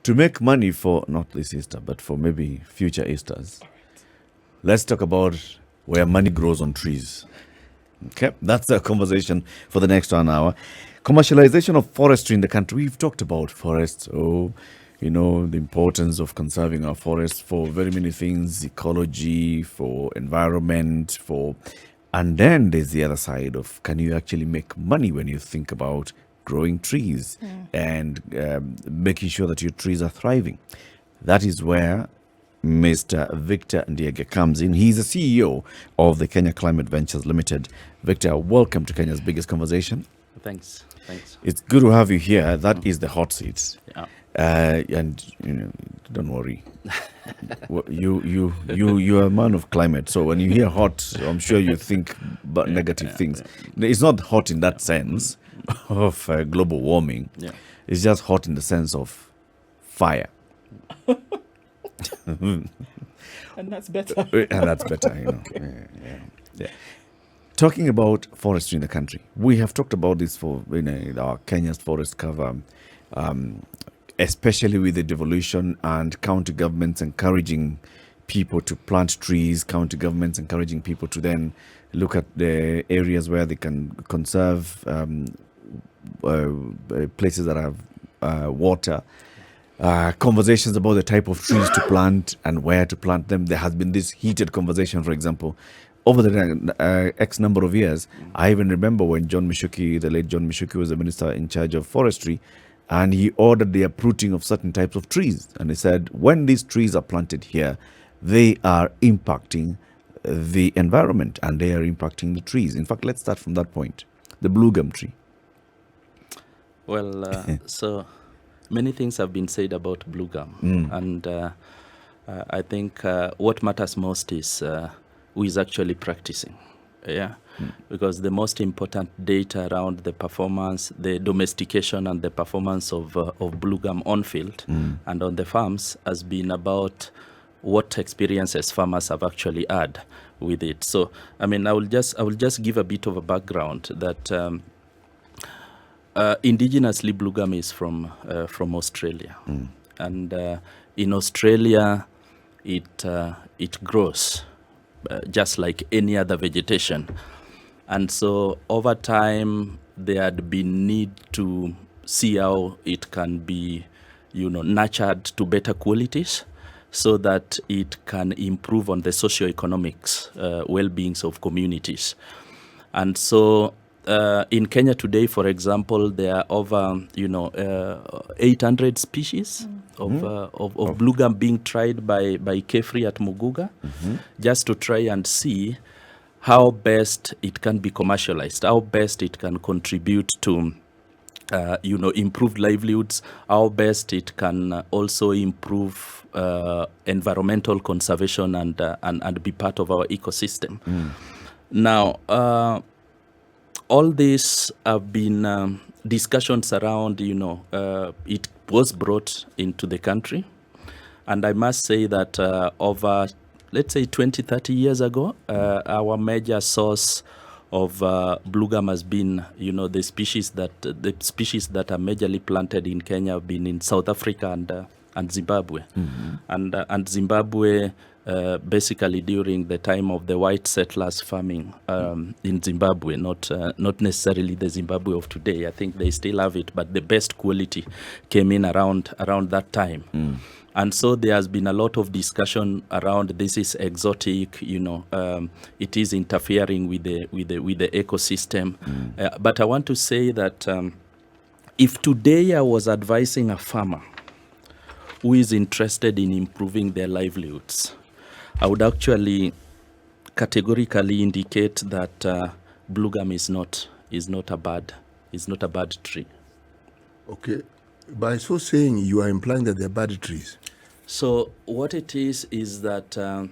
to make money for not this Easter, but for maybe future Easters, let's talk about where money grows on trees. Okay, that's a conversation for the next 1 hour. Commercialization of forestry in the country. We've talked about forests. Oh, the importance of conserving our forests for very many things, ecology, for environment, and then there's the other side of, can you actually make money when you think about growing trees and making sure that your trees are thriving? That is where Mr. Victor Ndiege comes in. He's the CEO of the Kenya Climate Ventures Limited. Victor, welcome to Kenya's Biggest Conversation. Thanks. It's good to have you here. That is the hot seat. Yeah. And don't worry. You are a man of climate, so when you hear hot, I'm sure you think about negative things. It's not hot in that sense of global warming. Yeah. It's just hot in the sense of fire. And that's better. And that's better, Yeah. Talking about forestry in the country, we have talked about this for our Kenya's forest cover, especially with the devolution and county governments encouraging people to plant trees, county governments encouraging people to then look at the areas where they can conserve places that have water. Conversations about the type of trees to plant and where to plant them. There has been this heated conversation, for example, over the X number of years. I even remember when the late John Mishuki was the minister in charge of forestry, and he ordered the uprooting of certain types of trees. And he said, when these trees are planted here, they are impacting the environment and they are impacting the trees. In fact, let's start from that point. The blue gum tree. Well, so many things have been said about blue gum. And I think what matters most is who is actually practicing. Yeah, because the most important data around the performance, the domestication and the performance of blue gum on field and on the farms has been about what experiences farmers have actually had with it. So, I mean, I will just give a bit of a background that indigenously blue gum is from Australia, and in Australia it grows. Just like any other vegetation. And so over time, there had been need to see how it can be, nurtured to better qualities so that it can improve on the socioeconomics well-beings of communities. And so in Kenya today, for example, there are over 800 species of blue gum being tried by Kefri at Muguga, just to try and see how best it can be commercialized, how best it can contribute to improved livelihoods, how best it can also improve environmental conservation and be part of our ecosystem. Now, all these have been discussions around, it was brought into the country. And I must say that over, let's say 20, 30 years ago, our major source of blue gum has been, the species that are majorly planted in Kenya have been in South Africa and Zimbabwe. And Zimbabwe, basically during the time of the white settlers farming in Zimbabwe, not necessarily the Zimbabwe of today. I think they still have it, but the best quality came in around that time. And so there has been a lot of discussion around this is exotic, it is interfering with the ecosystem. But I want to say that if today I was advising a farmer who is interested in improving their livelihoods, I would actually categorically indicate that blue gum is not a bad tree. Okay, by so saying, you are implying that they're bad trees. So what it is that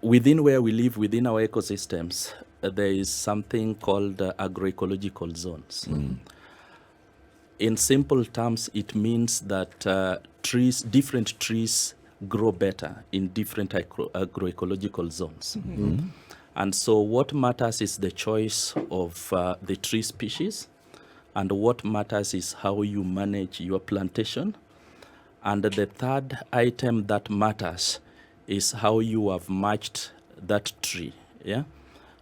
within where we live, within our ecosystems, there is something called agroecological zones. In simple terms, it means that different trees grow better in different agroecological zones. And so what matters is the choice of the tree species And what matters is how you manage your plantation. And the third item that matters is how you have matched that tree,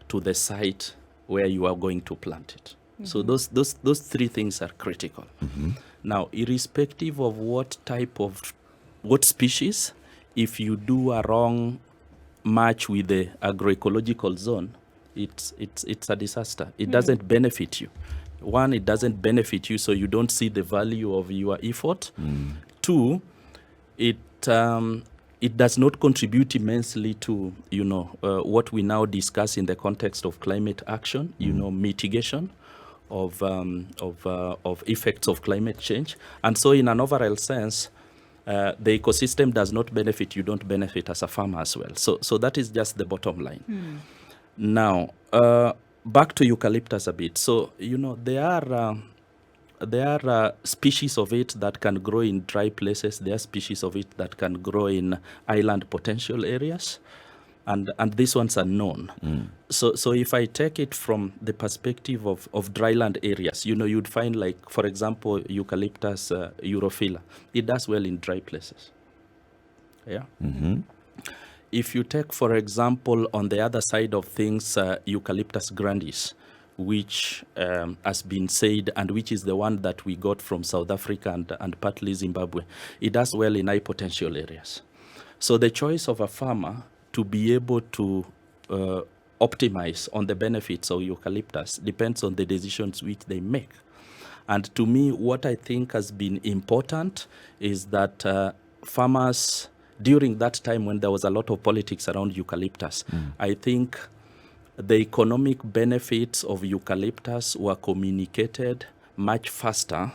to the site where you are going to plant it. So those three things are critical. Now, irrespective of what species, if you do a wrong match with the agroecological zone, it's a disaster. It doesn't benefit you. One, it doesn't benefit you, so you don't see the value of your effort. Two, it does not contribute immensely to what we now discuss in the context of climate action. Mitigation of effects of climate change. And so, in an overall sense, the ecosystem does not benefit. You don't benefit as a farmer as well. So that is just the bottom line. Now, back to eucalyptus a bit. So there are species of it that can grow in dry places. There are species of it that can grow in island potential areas, and these ones are known. So if I take it from the perspective of dryland areas, you'd find, like, for example, Eucalyptus europhila. It does well in dry places. Yeah. If you take, for example, on the other side of things, Eucalyptus grandis, which has been said, and which is the one that we got from South Africa and partly Zimbabwe, it does well in high potential areas. So the choice of a farmer to be able to optimize on the benefits of eucalyptus depends on the decisions which they make. And to me, what I think has been important is that farmers, during that time when there was a lot of politics around eucalyptus, I think the economic benefits of eucalyptus were communicated much faster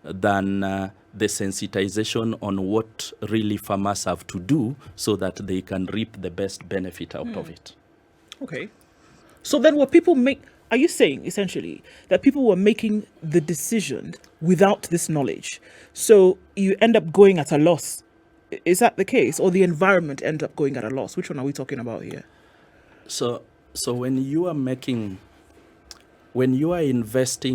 than the sensitization on what really farmers have to do so that they can reap the best benefit out of it. Okay. So then are you saying essentially that people were making the decision without this knowledge? So you end up going at a loss. Is that the case? Or the environment ends up going at a loss? Which one are we talking about here? So when you are investing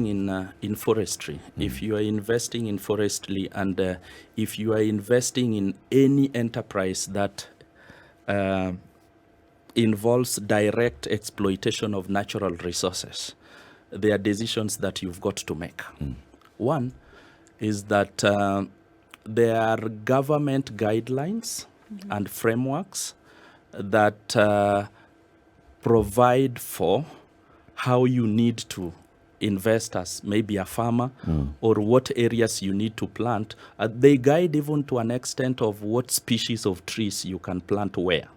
in forestry, if you are investing in forestry, and if you are investing in any enterprise that involves direct exploitation of natural resources, there are decisions that you've got to make. One is that there are government guidelines and frameworks that provide for how you need to invest as maybe a farmer, or what areas you need to plant. They guide even to an extent of what species of trees you can plant where,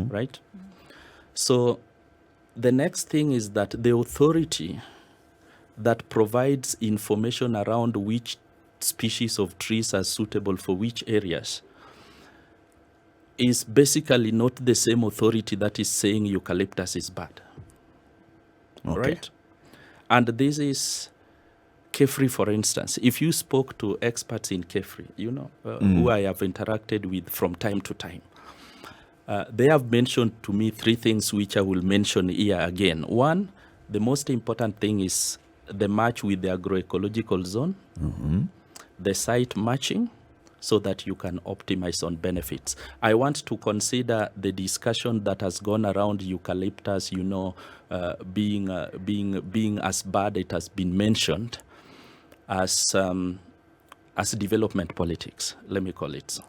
right? So the next thing is that the authority that provides information around which species of trees are suitable for which areas is basically not the same authority that is saying eucalyptus is bad. Okay. Right? And this is Kefri, for instance. If you spoke to experts in Kefri, who I have interacted with from time to time, they have mentioned to me three things which I will mention here again. One, the most important thing is the match with the agroecological zone, the site matching, so that you can optimize on benefits. I want to consider the discussion that has gone around eucalyptus, being as bad, it has been mentioned, as development politics. Let me call it so.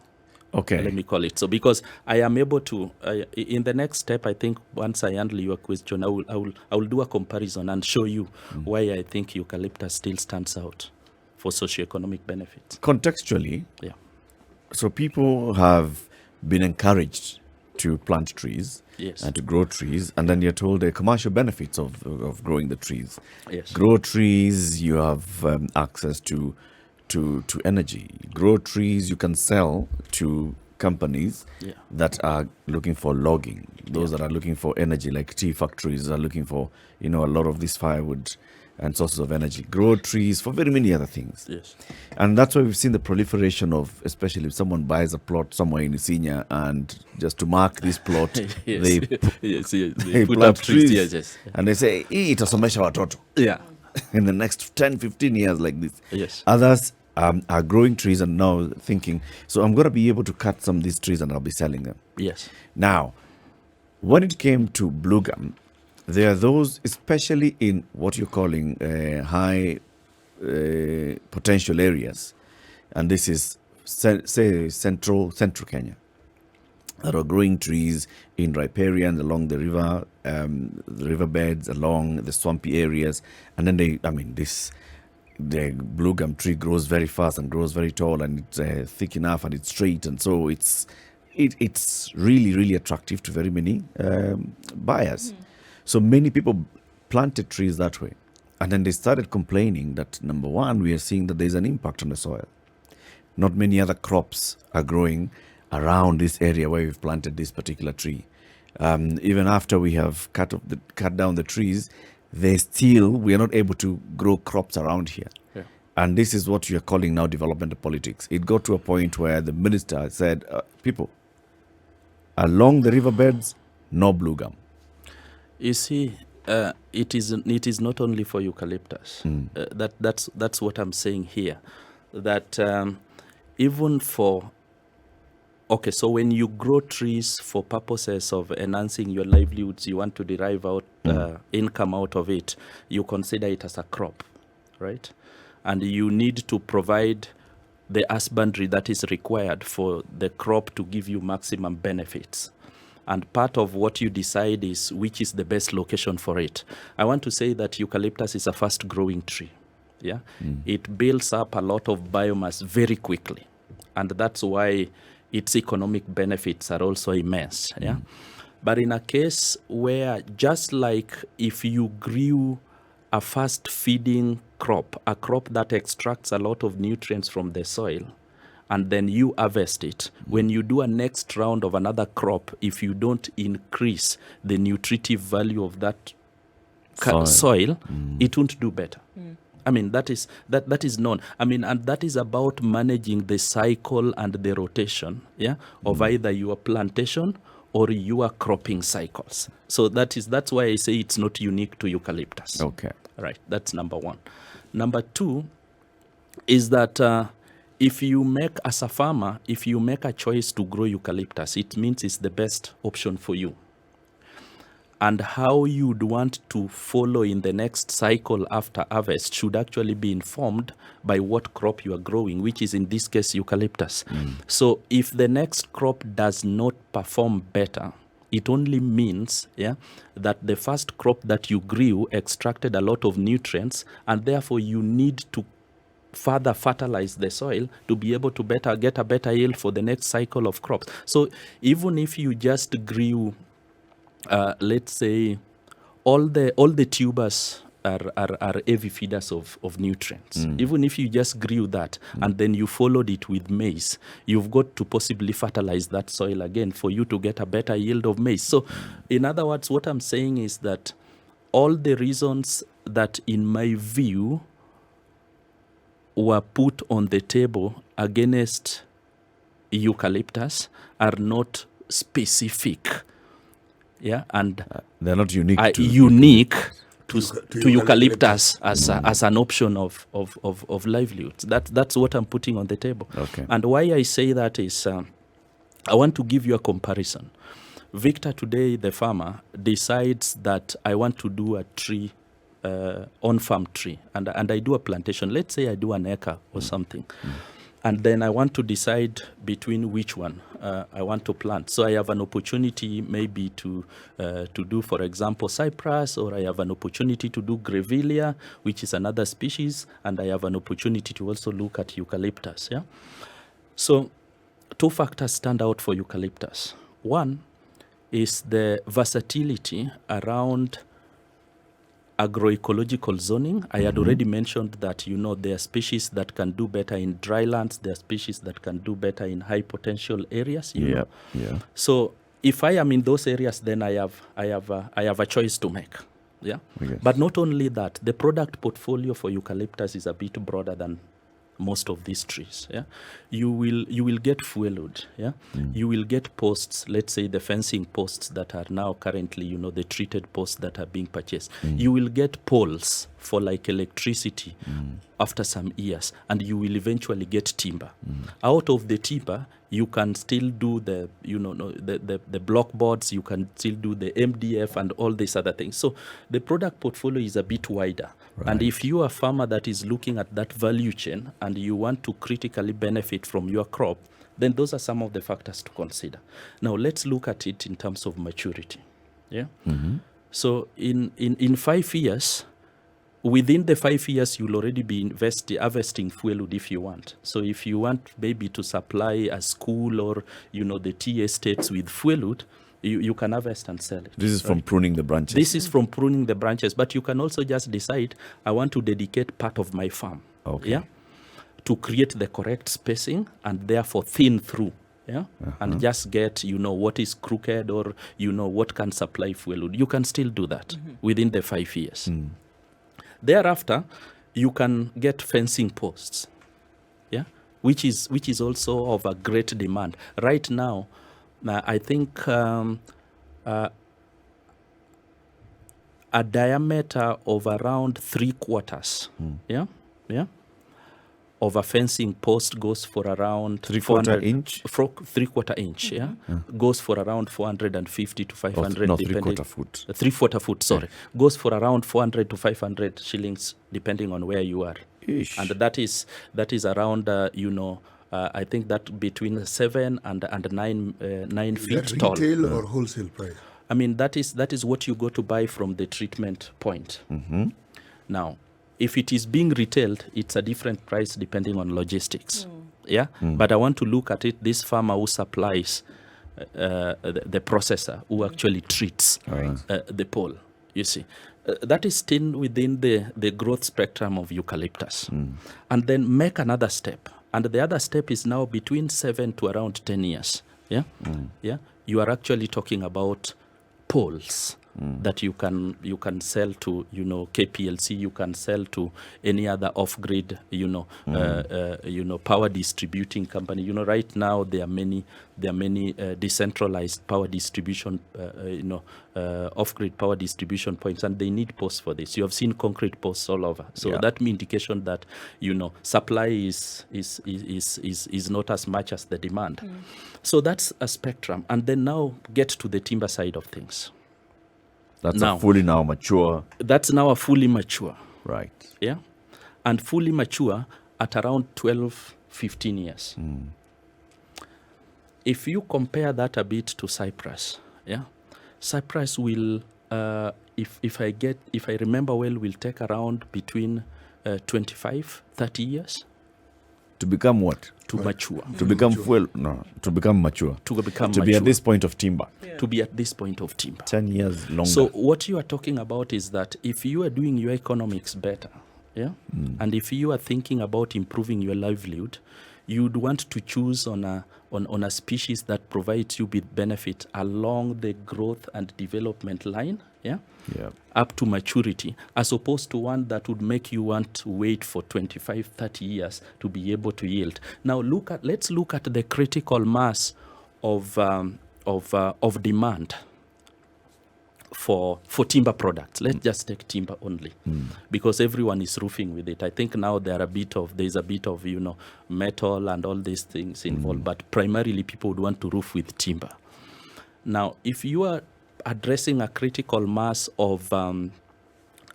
Okay. Let me call it so, because I am able to, in the next step, I think once I handle your question, I will do a comparison and show you why I think eucalyptus still stands out for socioeconomic benefits. Contextually, Yeah. so people have been encouraged to plant trees Yes. and to grow trees, and then you're told the commercial benefits of growing the trees. Yes. Grow trees, you have access to energy. Grow trees, you can sell to companies that are looking for logging. Those that are looking for energy, like tea factories, are looking for a lot of this firewood and sources of energy. Grow trees for very many other things. Yes. And that's why we've seen the proliferation of, especially if someone buys a plot somewhere in Isinya, and just to mark this plot, Yes. they Yes. they Put plant up trees. trees. Yes. And they say, itasomesha watoto. Yeah. in the next 10, 15 years like this. Yes. Others are growing trees and now thinking, so I'm going to be able to cut some of these trees and I'll be selling them. Yes. Now, when it came to blue gum, there are those, especially in what you're calling high potential areas, and this is, say, central Kenya, that are growing trees in riparians along the riverbeds, along the swampy areas, and then the blue gum tree grows very fast and grows very tall, and it's thick enough and it's straight, and so it's really, really attractive to very many buyers. So many people planted trees that way, and then they started complaining that, number one, we are seeing that there's an impact on the soil. Not many other crops are growing around this area where we've planted this particular tree. Even after we have cut down the trees, we are not able to grow crops around here. Yeah. And this is what you are calling now developmental politics. It got to a point where the minister said, people, along the riverbeds, no blue gum. You see, it is not only for eucalyptus. That's what I'm saying here. That even for so when you grow trees for purposes of enhancing your livelihoods, you want to derive out income out of it, you consider it as a crop, right? And you need to provide the husbandry that is required for the crop to give you maximum benefits. And part of what you decide is which is the best location for it. I want to say that eucalyptus is a fast growing tree. Yeah, it builds up a lot of biomass very quickly, and that's why its economic benefits are also immense. Yeah, but in a case where, just like if you grew a fast feeding crop, a crop that extracts a lot of nutrients from the soil, and then you harvest it, when you do a next round of another crop, if you don't increase the nutritive value of that soil, it won't do better. I mean, that is known. I mean, and that is about managing the cycle and the rotation, of either your plantation or your cropping cycles. So that's why I say it's not unique to eucalyptus. Okay. Right. That's number one. Number two is that if you make, as a farmer, if you make a choice to grow eucalyptus, it means it's the best option for you. And how you'd want to follow in the next cycle after harvest should actually be informed by what crop you are growing, which is in this case eucalyptus. So if the next crop does not perform better, it only means that the first crop that you grew extracted a lot of nutrients, and therefore you need to further fertilize the soil to be able to get a better yield for the next cycle of crops. So even if you just grew, let's say, all the tubers are heavy feeders of nutrients. Even if you just grew that and then you followed it with maize, you've got to possibly fertilize that soil again for you to get a better yield of maize. So in other words, what I'm saying is that all the reasons that, in my view, were put on the table against eucalyptus are not specific. Yeah, and they're not unique to eucalyptus as an option of livelihoods. That's what I'm putting on the table. Okay. And why I say that is, I want to give you a comparison. Victor today, the farmer, decides that I want to do a tree, on-farm tree, and I do a plantation. Let's say I do an acre or something. And then I want to decide between which one I want to plant. So I have an opportunity maybe to do, for example, cypress, or I have an opportunity to do grevillea, which is another species, and I have an opportunity to also look at eucalyptus. Yeah. So two factors stand out for eucalyptus. One is the versatility around agroecological zoning. I had already mentioned that, there are species that can do better in dry lands. There are species that can do better in high potential areas. You know. So if I am in those areas, then I have a choice to make. Yeah. Yes. But not only that, the product portfolio for eucalyptus is a bit broader than most of these trees. Yeah. You will get fuel wood. Yeah. You will get posts, let's say the fencing posts that are now currently, the treated posts that are being purchased. You will get poles for like electricity after some years, and you will eventually get timber. Out of the timber, you can still do the the block boards, you can still do the MDF and all these other things. So the product portfolio is a bit wider. And if you are a farmer that is looking at that value chain and you want to critically benefit from your crop, then those are some of the factors to consider. Now let's look at it in terms of maturity. Yeah. So in 5 years, within the 5 years, you'll already be harvesting fuel wood if you want. So if you want maybe to supply a school or the tea estates with fuel wood, you can harvest and sell it. This is from pruning the branches. This is from pruning the branches, but you can also just decide, I want to dedicate part of my farm, to create the correct spacing and therefore thin through. And just get what is crooked or what can supply fuel wood. You can still do that within the 5 years. Thereafter, you can get fencing posts, which is also of a great demand right now. I think a diameter of around 3/4, of a fencing post goes for around 3/4 inch. 3/4 inch, goes for around 450 to 500. No, 3/4 foot. 3/4 foot, sorry, goes for around 400 to 500 shillings, depending on where you are. Ish. And that is around I think that between 7 and 9 feet that tall. Retail or wholesale price? I mean, that is what you go to buy from the treatment point. Now, if it is being retailed, it's a different price depending on logistics. But I want to look at it, this farmer who supplies the processor, who actually treats the pole, you see. That is still within the growth spectrum of eucalyptus. And then make another step. And the other step is now between 7 to around 10 years. You are actually talking about poles that you can sell to KPLC, you can sell to any other off-grid power distributing company. Right now there are many decentralized power distribution off-grid power distribution points, and they need posts for this. You have seen concrete posts all over, so that indication that supply is not as much as the demand. So that's a spectrum. And then now get to the timber side of things. That's now, a fully now mature. That's now a fully mature. Right. Yeah. And fully mature at around 12, 15 years. If you compare that a bit to cypress, cypress will, if I remember well, will take around between 25, 30 years. To become what? To mature. To become fuel? No. To become mature. To become to mature. Be at this point of timber. To be at this point of timber. 10 years longer. So what you are talking about is that if you are doing your economics better, and if you are thinking about improving your livelihood, you'd want to choose on a species that provides you with benefit along the growth and development line, up to maturity, as opposed to one that would make you want to wait for 25, 30 years to be able to yield. Now let's look at the critical mass of demand for timber products. Let's just take timber only, because everyone is roofing with it. I think now there's a bit of metal and all these things involved, but primarily people would want to roof with timber. Now, if you are addressing a critical mass of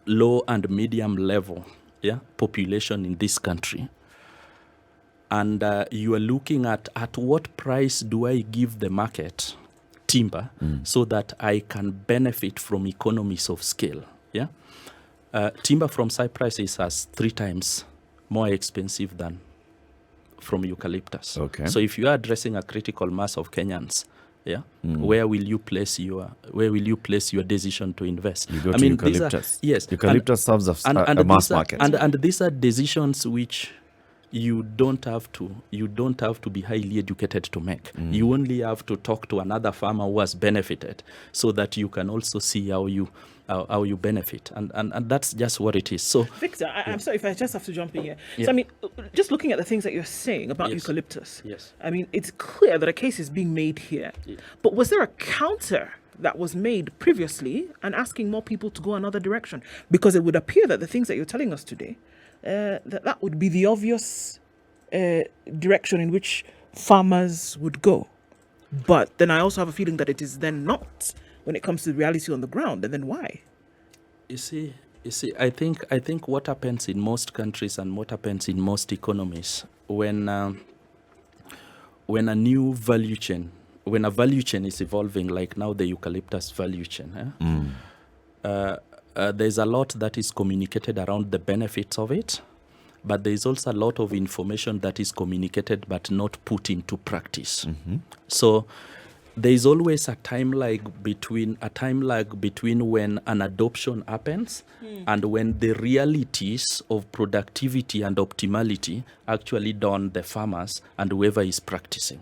low and medium level population in this country, and you are looking at what price do I give the market timber so that I can benefit from economies of scale. Timber from cypress is as 3 times more expensive than from eucalyptus. Okay. So if you are addressing a critical mass of Kenyans, where will you place your decision to invest? You go to eucalyptus. Eucalyptus serves a mass market. And these are decisions which you don't have to be highly educated to make. You only have to talk to another farmer who has benefited, so that you can also see how you benefit, and that's just what it is. So Victor, I'm sorry if I just have to jump in here. So I mean, just looking at the things that you're saying about eucalyptus, I mean, it's clear that a case is being made here. But was there a counter that was made previously and asking more people to go another direction? Because it would appear that the things that you're telling us today, that would be the obvious direction in which farmers would go. But then I also have a feeling that it is then not when it comes to the reality on the ground. And then why? You see, I think what happens in most countries and what happens in most economies when a new value chain, when a value chain is evolving, like now the eucalyptus value chain, there's a lot that is communicated around the benefits of it, but there is also a lot of information that is communicated but not put into practice. So there is always a time lag between when an adoption happens and when the realities of productivity and optimality actually dawn the farmers and whoever is practicing.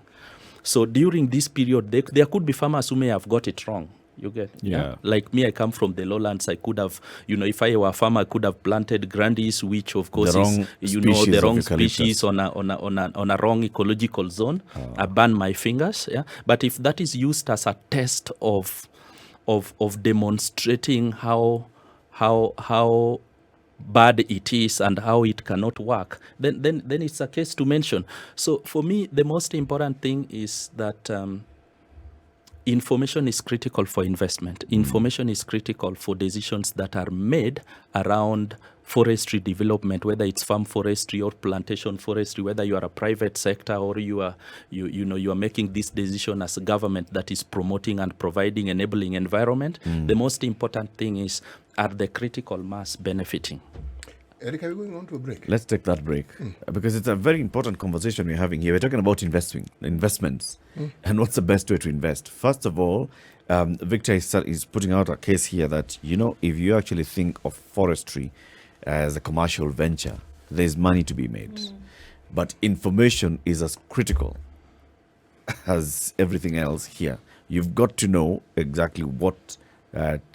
So during this period, there could be farmers who may have got it wrong. You get? Yeah. Like me, I come from the lowlands. I could have, if I were a farmer, I could have planted Grandies, which of course is, the wrong species on a wrong ecological zone. I burn my fingers. Yeah. But if that is used as a test of demonstrating how bad it is and how it cannot work, then it's a case to mention. So for me, the most important thing is that information is critical for investment. Information is critical for decisions that are made around forestry development, whether it's farm forestry or plantation forestry, whether you are a private sector or you are making this decision as a government that is promoting and providing enabling environment. The most important thing is, are the critical mass benefiting? Eric, are we going on to a break? Let's take that break because it's a very important conversation we're having here. We're talking about investments and what's the best way to invest. First of all, Victor is putting out a case here that, if you actually think of forestry as a commercial venture, there's money to be made. But information is as critical as everything else here. You've got to know exactly what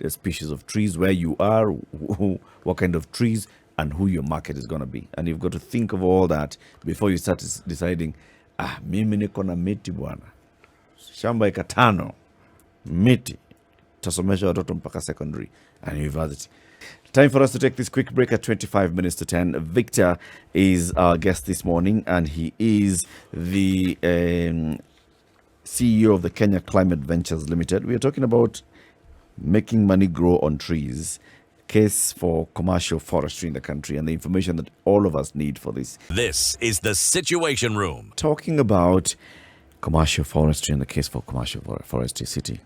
species of trees, where you are, what kind of trees, and who your market is going to be. And you've got to think of all that before you start deciding, mimi niko na miti bwana, shamba eka 5 miti, tasomesha watoto mpaka secondary and university. Time for us to take this quick break at 25 minutes to 10. Victor is our guest this morning, and he is the CEO of the Kenya Climate Ventures Limited. We are talking about making money grow on trees, case for commercial forestry in the country, and the information that all of us need for this. This is the Situation Room. Talking about commercial forestry and the case for commercial forestry, City.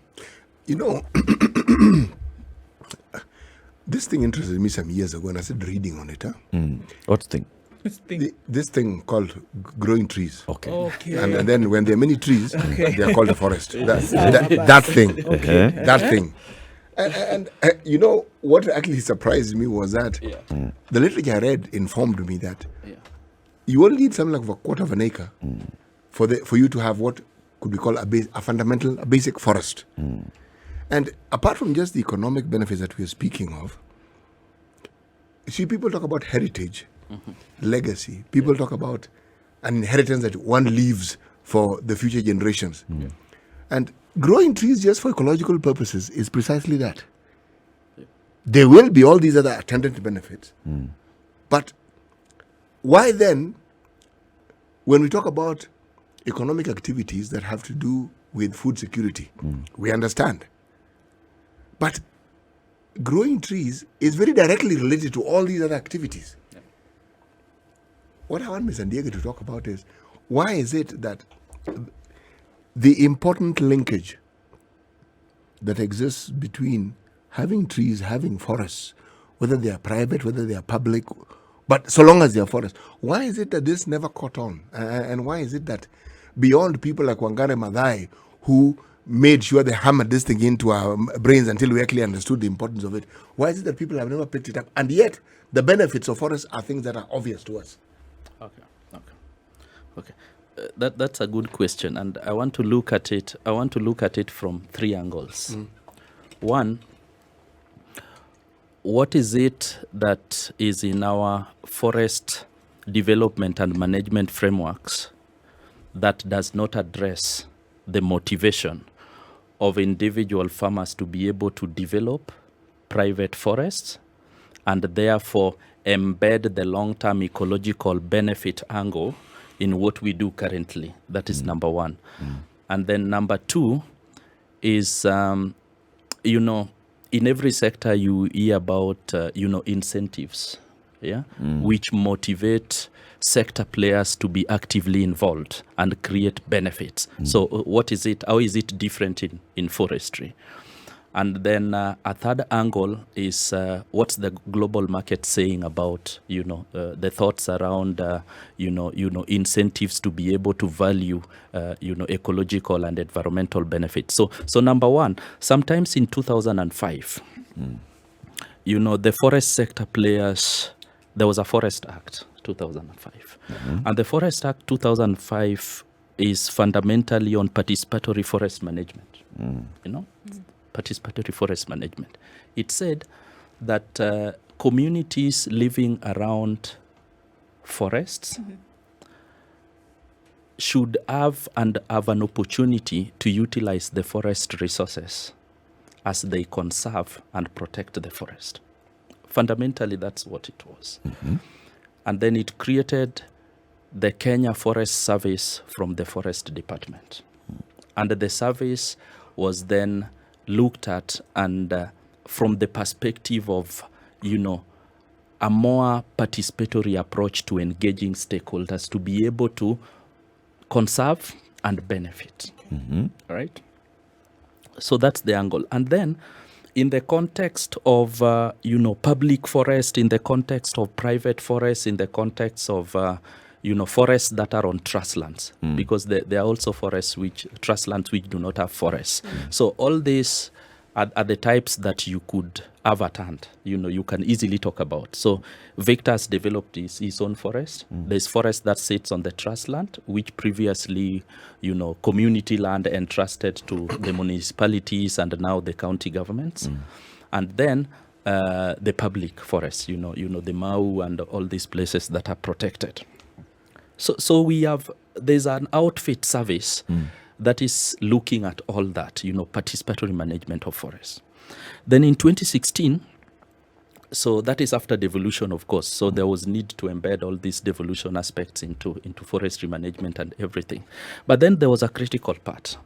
This thing interested me some years ago, and I started reading on it. What thing? This thing called growing trees. Okay. And then when there are many trees, they are called a forest. That thing. Okay. That thing. And what actually surprised me was that the literature I read informed me that you only need something like a quarter of an acre for you to have what could be called a basic forest. And apart from just the economic benefits that we are speaking of, see, people talk about heritage, legacy. People talk about an inheritance that one leaves for the future generations. And growing trees just for ecological purposes is precisely that. There will be all these other attendant benefits. But why then, when we talk about economic activities that have to do with food security, we understand. But growing trees is very directly related to all these other activities. What I want Ms. Ndiege to talk about is, why is it that the important linkage that exists between having trees, having forests, whether they are private, whether they are public, but so long as they are forests, why is it that this never caught on? And why is it that beyond people like Wangare Maathai, who made sure they hammered this thing into our brains until we actually understood the importance of it, why is it that people have never picked it up? And yet, the benefits of forests are things that are obvious to us. Okay. That's a good question, and I want to look at it. I want to look at it from 3 angles. One, what is it that is in our forest development and management frameworks that does not address the motivation of individual farmers to be able to develop private forests and therefore embed the long-term ecological benefit angle in what we do currently. That is number one. And then number two is, you know, in every sector you hear about, you know, incentives, which motivate sector players to be actively involved and create benefits. So what is it? How is it different in forestry? And then a third angle is what's the global market saying about, you know, the thoughts around, you know, incentives to be able to value, you know, ecological and environmental benefits. So number one, sometimes in 2005, you know, the forest sector players, there was a Forest Act 2005, and the Forest Act 2005 is fundamentally on participatory forest management. You know. Participatory forest management. It said that communities living around forests should have an opportunity to utilize the forest resources as they conserve and protect the forest. Fundamentally, that's what it was. And then it created the Kenya Forest Service from the Forest Department. And the service was then looked at and from the perspective of, you know, a more participatory approach to engaging stakeholders to be able to conserve and benefit. Right? So that's the angle. And then in the context of, you know, public forest, in the context of private forest, in the context of, you know, forests that are on trust lands, because there are also forests which, trust lands which do not have forests. So all these are the types that you could have at hand, you know, you can easily talk about. So Victor's developed his own forest. There's forest that sits on the trust land, which previously, you know, community land entrusted to the municipalities and now the county governments. And then the public forests, you know, the Mau and all these places that are protected. So we have, there's an outfit service that is looking at all that, you know, participatory management of forests. Then in 2016, so that is after devolution, of course. So there was need to embed all these devolution aspects into forestry management and everything. But then there was a critical part.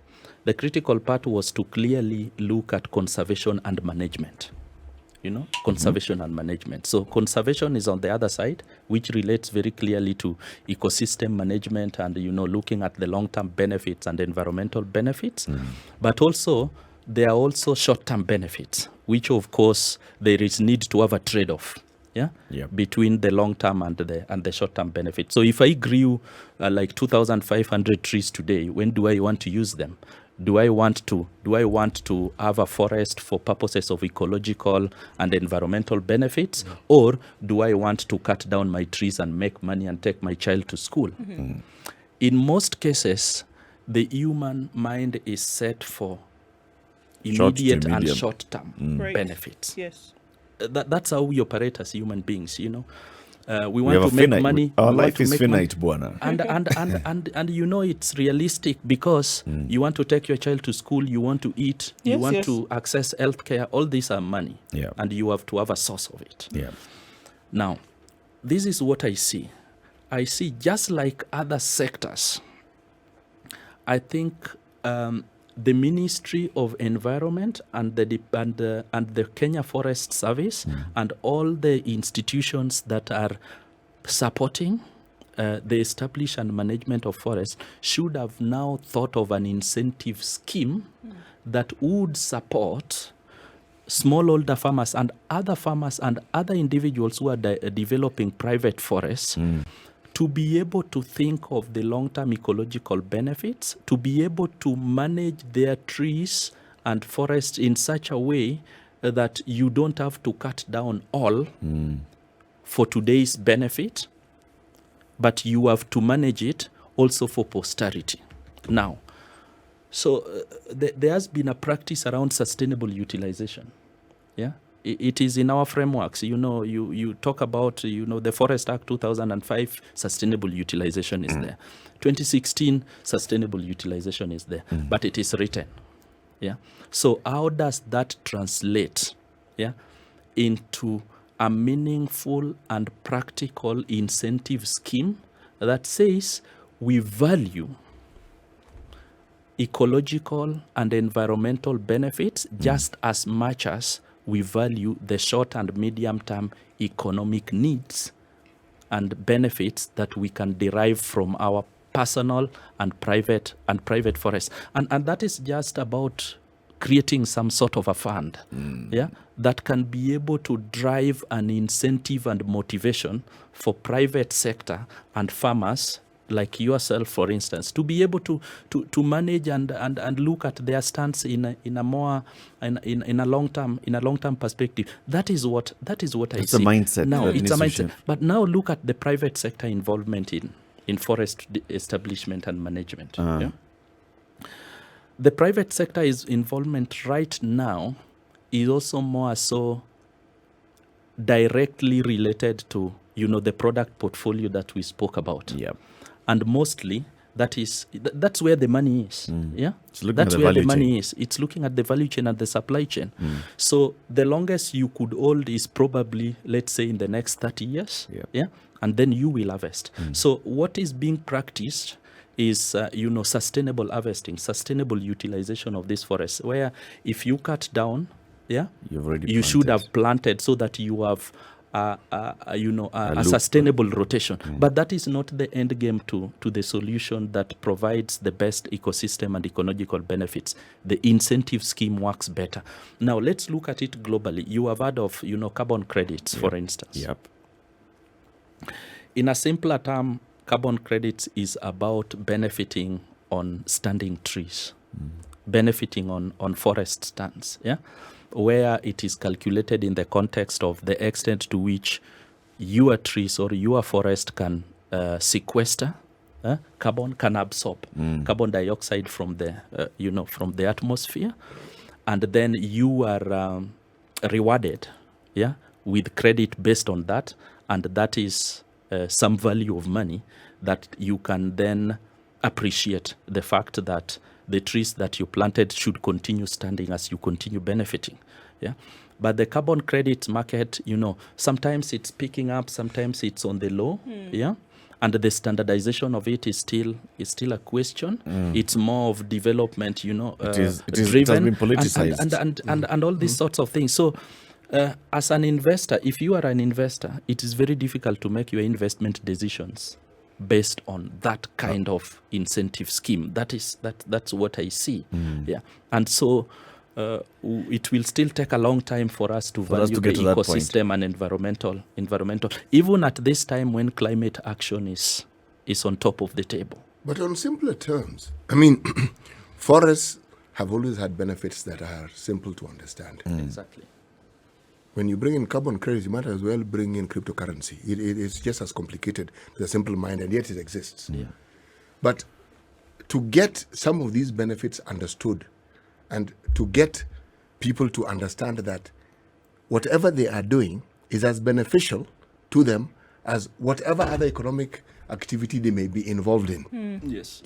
The critical part was to clearly look at conservation and management. You know, conservation and management. So conservation is on the other side, which relates very clearly to ecosystem management and, you know, looking at the long-term benefits and environmental benefits. But also, there are also short-term benefits, which of course, there is need to have a trade-off. Between the long-term and the short-term benefits. So if I grew like 2,500 trees today, when do I want to use them? Do I want to have a forest for purposes of ecological and environmental benefits, or do I want to cut down my trees and make money and take my child to school? In most cases, the human mind is set for immediate and short-term benefits. Yes. That's how we operate as human beings, you know. We want have to make money. Our life is finite, Bwana. And you know it's realistic because you want to take your child to school, you want to eat, you want to access healthcare. All these are money, and you have to have a source of it. Now, this is what I see. I see just like other sectors. I think the Ministry of Environment and the Kenya Forest Service and all the institutions that are supporting the establishment and management of forests should have now thought of an incentive scheme that would support smallholder farmers and other individuals who are developing private forests to be able to think of the long-term ecological benefits, to be able to manage their trees and forests in such a way that you don't have to cut down all for today's benefit, but you have to manage it also for posterity. Now, so there has been a practice around sustainable utilization. It is in our frameworks. You know, you talk about, you know, the Forest Act 2005, sustainable utilization is there. 2016, sustainable utilization is there. But it is written. Yeah. So how does that translate, yeah, into a meaningful and practical incentive scheme that says we value ecological and environmental benefits just as much as we value the short and medium term economic needs and benefits that we can derive from our personal and private forests. And that is just about creating some sort of a fund, yeah, that can be able to drive an incentive and motivation for private sector and farmers like yourself, for instance, to be able to manage and look at their stance in a long term perspective. That is what I see. It's a mindset. Now it's a mindset. Shift. But now look at the private sector involvement in forest establishment and management. Yeah? The private sector's involvement right now is also more so directly related to the product portfolio that we spoke about. Yeah. And mostly that's where the money is. Yeah, That's where the money is. It's looking at the value chain and the supply chain. So the longest you could hold is probably, let's say, in the next 30 years. Yeah, and then you will harvest. So what is being practiced is sustainable harvesting, sustainable utilization of this forest, where if you cut down, you should have planted so that you have a sustainable rotation. But that is not the end game to the solution that provides the best ecosystem and ecological benefits. The incentive scheme works better. Now let's look at it globally. You have heard of carbon credits, for instance. Yep. In a simpler term, carbon credits is about benefiting on standing trees, benefiting on forest stands, where it is calculated in the context of the extent to which your trees or your forest can sequester carbon, can absorb carbon dioxide from the atmosphere, and then you are rewarded, with credit based on that, and that is some value of money that you can then appreciate the fact that the trees that you planted should continue standing as you continue benefiting. Yeah. But the carbon credit market, sometimes it's picking up, sometimes it's on the low. Yeah. And the standardization of it is still a question. It's more of development, driven. It has been politicized. And all these sorts of things. So as an investor, if you are an investor, it is very difficult to make your investment decisions based on that kind of incentive scheme. That's what I see. Yeah. And so it will still take a long time for us to value the ecosystem and environmental. Even at this time when climate action is on top of the table. But on simpler terms, I mean, forests have always had benefits that are simple to understand. Exactly. When you bring in carbon credits, you might as well bring in cryptocurrency. It's just as complicated to the simple mind, and yet it exists. Yeah. But to get some of these benefits understood, and to get people to understand that whatever they are doing is as beneficial to them as whatever other economic activity they may be involved in. Yes.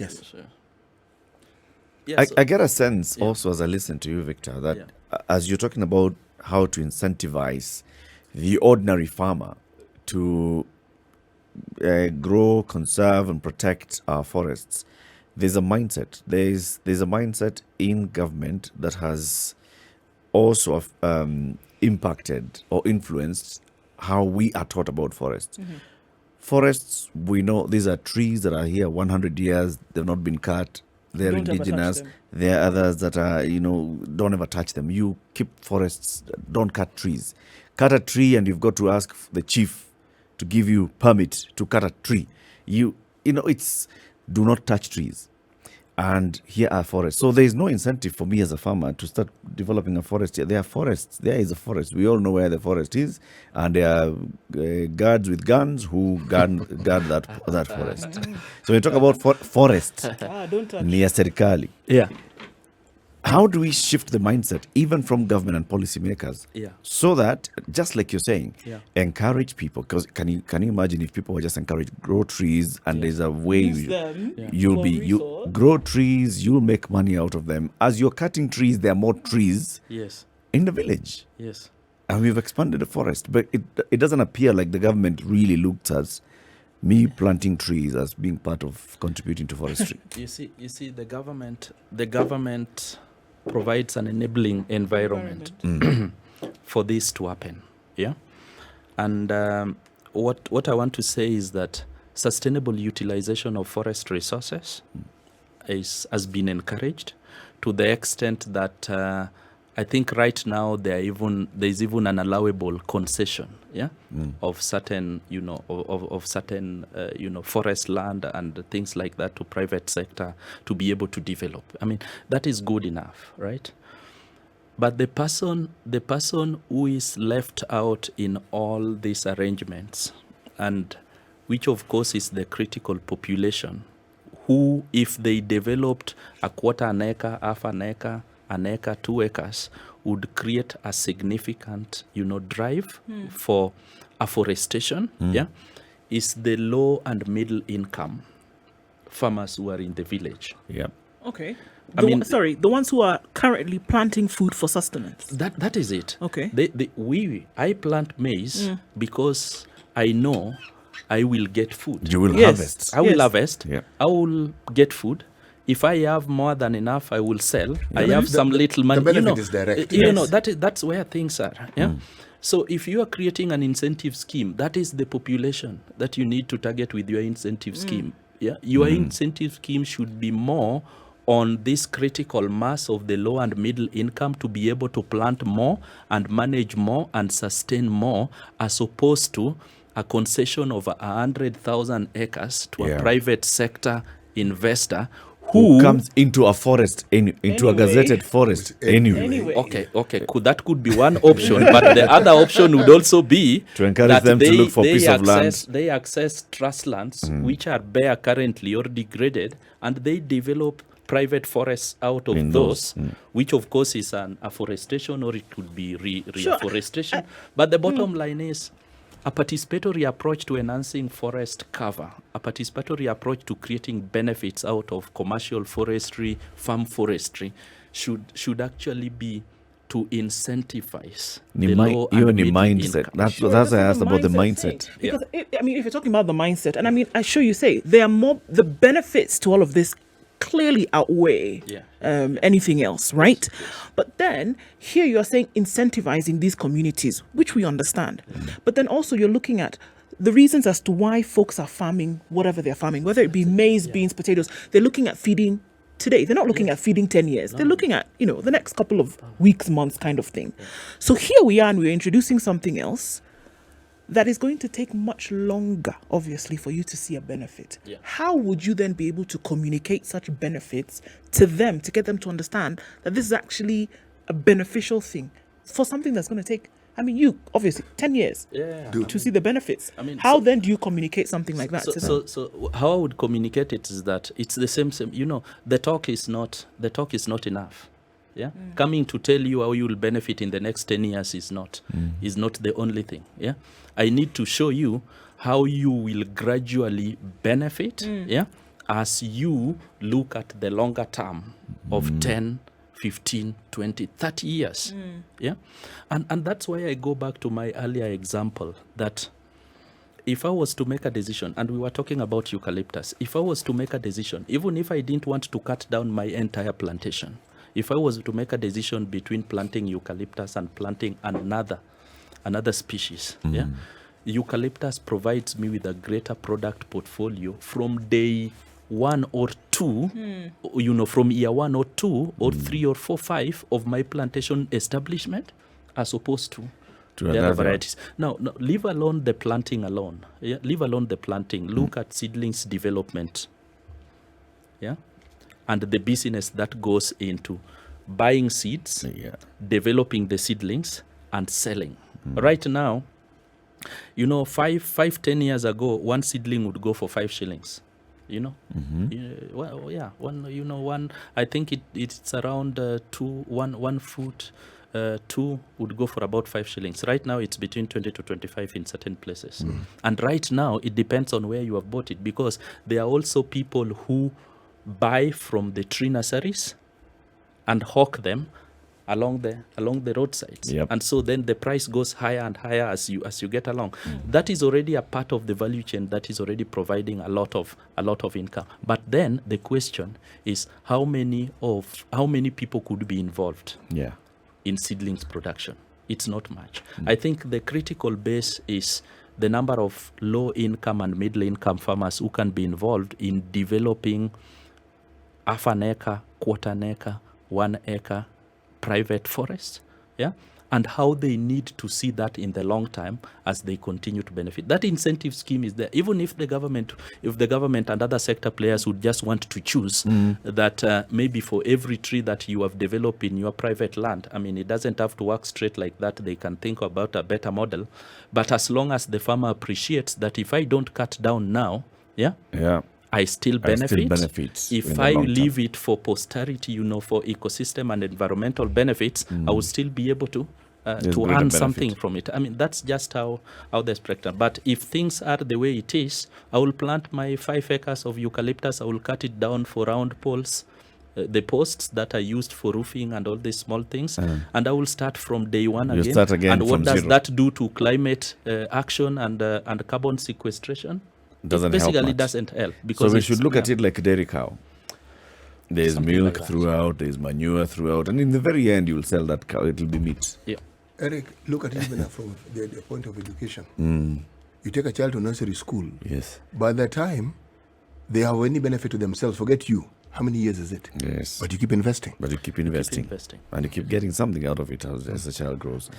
I get a sense also as I listen to you, Victor, that as you're talking about how to incentivize the ordinary farmer to grow, conserve, and protect our forests, there's a mindset. There's a mindset in government that has also impacted or influenced how we are taught about forests. Forests, we know these are trees that are here 100 years. They've not been cut. They're Don't ever indigenous. touch them. There are others that are, don't ever touch them. You keep forests, don't cut trees. Cut a tree and you've got to ask the chief to give you permit to cut a tree. It's do not touch trees. And here are forests. So there is no incentive for me as a farmer to start developing a forest here. There are forests. There is a forest. We all know where the forest is. And there are guards with guns who guard that forest. So when you talk about forest, Don't touch. ni ya serikali. Yeah. how do we shift the mindset, even from government and policymakers, Yeah. so that, just like you're saying, Yeah. encourage people? Because can you imagine if people were just encouraged, grow trees, and there's a way Use them you'll for be you resource. grow trees, you'll make money out of them. As you're cutting trees, there are more trees Yes. in the village, Yes. and we've expanded the forest. But it doesn't appear like the government really looked at me planting trees as being part of contributing to forestry. You see, the government provides an enabling environment for this to happen. Yeah, and what I want to say is that sustainable utilization of forest resources has been encouraged to the extent that I think right now there's even an allowable concession, of certain of certain forest land and things like that to private sector to be able to develop. I mean, that is good enough, right? But the person who is left out in all these arrangements, and which of course is the critical population, who, if they developed a quarter an acre, half an acre, 2 acres, would create a significant, drive for afforestation, is the low and middle income farmers who are in the village. Yeah. Okay. I mean- The ones who are currently planting food for sustenance. That is it. Okay. I plant maize because I know I will get food. You will Yes. harvest. I will Yes. harvest. Yeah. I will get food. If I have more than enough, I will sell. I have The- some the- little the money. benefit is direct. That's where things are. Yeah. So if you are creating an incentive scheme, that is the population that you need to target with your incentive scheme. Yeah. Your incentive scheme should be more on this critical mass of the low and middle income to be able to plant more and manage more and sustain more, as opposed to a concession of 100,000 acres to Yeah. a private sector investor Who comes into a forest, into a Anyway. gazetted forest anyway. Anyway. Okay, that could be one option, but the other option would also be To encourage that them to look for they piece of land. They access trust lands which are bare currently or degraded, and they develop private forests out of In those, those, which of course is an afforestation, or it could be Sure. reforestation. But the bottom line is a participatory approach to enhancing forest cover, a participatory approach to creating benefits out of commercial forestry, farm forestry, should actually be to incentivize the low and Even the middle mindset. income. That's why I asked the about the mindset mindset. thing. Because if you're talking about the mindset, and I mean, I sure you say there are more. The benefits to all of this clearly outweigh anything else, right? But then here you are saying incentivizing these communities, which we understand. But then also you're looking at the reasons as to why folks are farming whatever they're farming, whether it be maize, beans, potatoes. They're looking at feeding today. They're not looking at feeding 10 years. They're looking at, the next couple of weeks, months kind of thing. So here we are, and we're introducing something else that is going to take much longer, obviously, for you to see a benefit. Yeah. How would you then be able to communicate such benefits to them, to get them to understand that this is actually a beneficial thing for something that's going to take, you, obviously, 10 years to see the benefits? How then do you communicate something like that to them? So how I would communicate it is that it's the same. The talk is not enough. Yeah, coming to tell you how you will benefit in the next 10 years is not the only thing. Yeah, I need to show you how you will gradually benefit. Yeah, as you look at the longer term of 10, 15, 20, 30 years. Yeah, and that's why I go back to my earlier example that if I was to make a decision, and we were talking about eucalyptus, if I was to make a decision, even if I didn't want to cut down my entire plantation, if I was to make a decision between planting eucalyptus and planting another species, eucalyptus provides me with a greater product portfolio from day 1 or 2, from year 1 or 2 or 3 or 4, 5 of my plantation establishment, as opposed to the other another. varieties. Now, leave alone the planting alone. Yeah, leave alone the planting. Look at seedlings development. Yeah. And the business that goes into buying seeds, developing the seedlings, and selling. Right now, 5, 10 years ago, one seedling would go for 5 shillings. you know. Well, yeah, one. I think it's around one foot. Two would go for about 5 shillings. Right now, it's between 20 to 25 in certain places. And right now, it depends on where you have bought it, because there are also people who buy from the tree nurseries and hawk them along the roadsides. Yep. And so then the price goes higher and higher as you get along. That is already a part of the value chain that is already providing a lot of income. But then the question is how many people could be involved Yeah. in seedlings production? It's not much. I think the critical base is the number of low income and middle income farmers who can be involved in developing half an acre, quarter an acre, 1 acre private forest, yeah, and how they need to see that in the long term as they continue to benefit. That incentive scheme is there. Even if the government and other sector players would just want to choose that maybe for every tree that you have developed in your private land, I mean, it doesn't have to work straight like that. They can think about a better model. But as long as the farmer appreciates that if I don't cut down now, yeah, I still benefit. If I leave it for posterity, for ecosystem and environmental benefits, I will still be able to earn something from it. I mean, that's just how the spectrum. But if things are the way it is, I will plant my 5 acres of eucalyptus. I will cut it down for round poles, the posts that are used for roofing and all these small things, and I will start from day one again. Start again. And what does zero. that do to climate action and carbon sequestration? Doesn't it help basically much. doesn't help, because So we should look at it like a dairy cow. There's Something milk like that. throughout, there's manure throughout, and in the very end, you'll sell that cow. It'll be meat. Yeah. Eric, look at it even from the point of education. You take a child to nursery school. Yes. By the time they have any benefit to themselves, forget you. How many years is it? Yes. But you keep investing. But you keep investing. investing. And you keep getting something out of it as the child grows.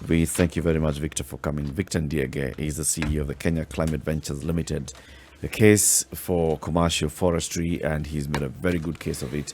We thank you very much, Victor, for coming. Victor Ndiege is the CEO of the Kenya Climate Ventures Limited. The case for commercial forestry, and he's made a very good case of it.